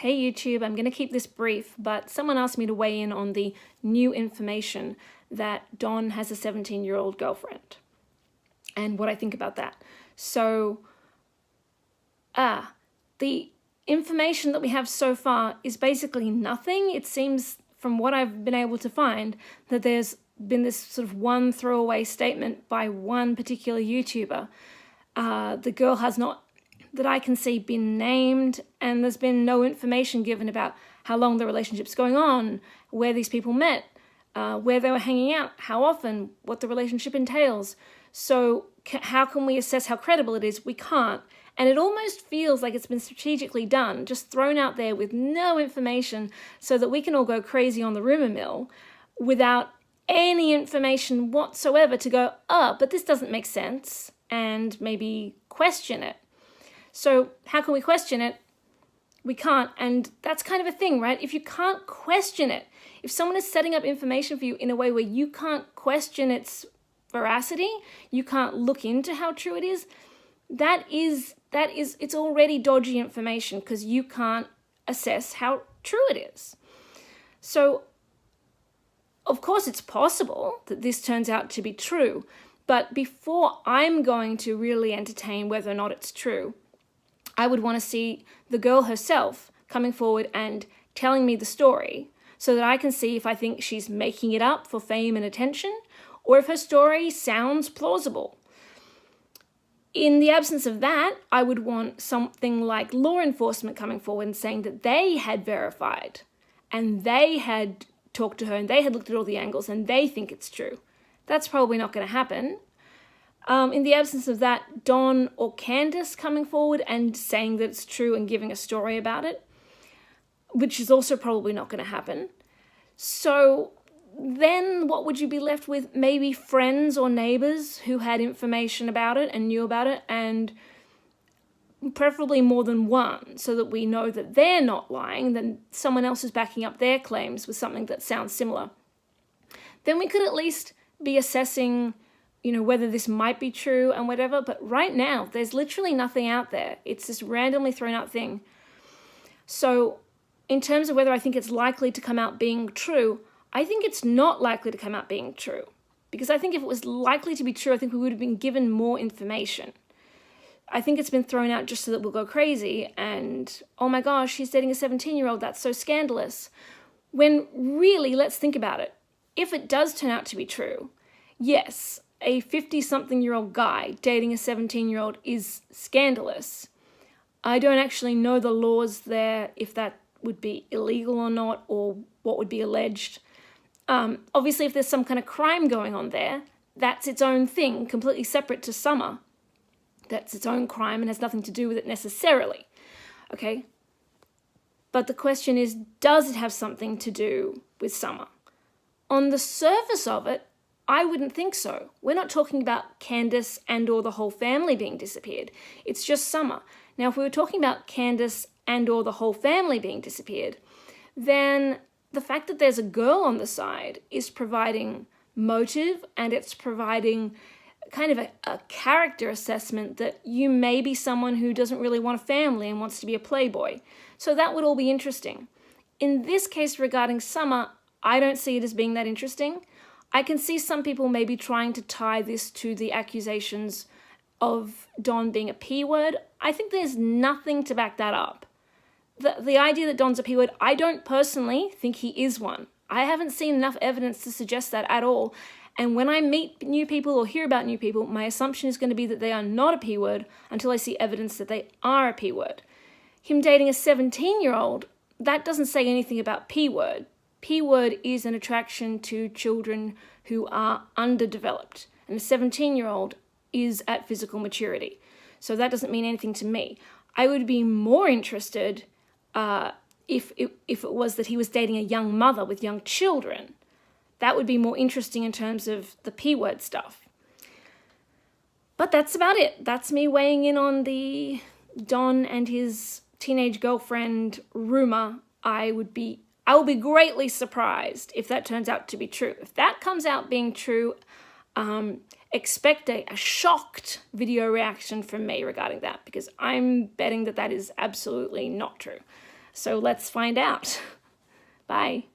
Hey YouTube, I'm going to keep this brief, but someone asked me to weigh in on the new information that Don has a 17-year-old girlfriend and what I think about that. So, the information that we have so far is basically nothing. It seems, from what I've been able to find, that there's been this sort of one throwaway statement by one particular YouTuber. The girl has not, that I can see, been named, and there's been no information given about how long the relationship's going on, where these people met, where they were hanging out, how often, what the relationship entails. So how can we assess how credible it is? We can't. And it almost feels like it's been strategically done, just thrown out there with no information so that we can all go crazy on the rumor mill without any information whatsoever to go, but this doesn't make sense, and maybe question it. So how can we question it? We can't, and that's kind of a thing, right? If you can't question it, if someone is setting up information for you in a way where you can't question its veracity, you can't look into how true it is, it's already dodgy information because you can't assess how true it is. So, of course, it's possible that this turns out to be true, but before I'm going to really entertain whether or not it's true, I would want to see the girl herself coming forward and telling me the story so that I can see if I think she's making it up for fame and attention or if her story sounds plausible. In the absence of that, I would want something like law enforcement coming forward and saying that they had verified and they had talked to her and they had looked at all the angles and they think it's true. That's probably not going to happen. In the absence of that, Don or Candus coming forward and saying that it's true and giving a story about it, which is also probably not going to happen. So then what would you be left with? Maybe friends or neighbors who had information about it and knew about it, and preferably more than one, so that we know that they're not lying, then someone else is backing up their claims with something that sounds similar. Then we could at least be assessing whether this might be true and whatever, but right now, there's literally nothing out there. It's this randomly thrown out thing. So in terms of whether I think it's likely to come out being true, I think it's not likely to come out being true. Because I think if it was likely to be true, I think we would have been given more information. I think it's been thrown out just so that we'll go crazy and, oh my gosh, she's dating a 17-year-old, that's so scandalous. When really, let's think about it. If it does turn out to be true, yes, a 50-something-year-old guy dating a 17-year-old is scandalous. I don't actually know the laws there, if that would be illegal or not, or what would be alleged. Obviously, if there's some kind of crime going on there, that's its own thing, completely separate to Summer. That's its own crime and has nothing to do with it necessarily. Okay? But the question is, does it have something to do with Summer? On the surface of it, I wouldn't think so. We're not talking about Candus and or the whole family being disappeared. It's just Summer. Now, if we were talking about Candus and or the whole family being disappeared, then the fact that there's a girl on the side is providing motive, and it's providing kind of a character assessment that you may be someone who doesn't really want a family and wants to be a playboy. So that would all be interesting. In this case regarding Summer, I don't see it as being that interesting. I can see some people maybe trying to tie this to the accusations of Don being a P-word. I think there's nothing to back that up. The idea that Don's a P-word, I don't personally think he is one. I haven't seen enough evidence to suggest that at all. And when I meet new people or hear about new people, my assumption is going to be that they are not a P-word until I see evidence that they are a P-word. Him dating a 17-year-old, that doesn't say anything about P-word. P-word is an attraction to children who are underdeveloped, and a 17-year-old is at physical maturity. So that doesn't mean anything to me. I would be more interested if it was that he was dating a young mother with young children. That would be more interesting in terms of the P-word stuff. But that's about it. That's me weighing in on the Don and his teenage girlfriend rumor. I will be greatly surprised if that turns out to be true. If that comes out being true, expect a shocked video reaction from me regarding that, because I'm betting that that is absolutely not true. So let's find out. Bye.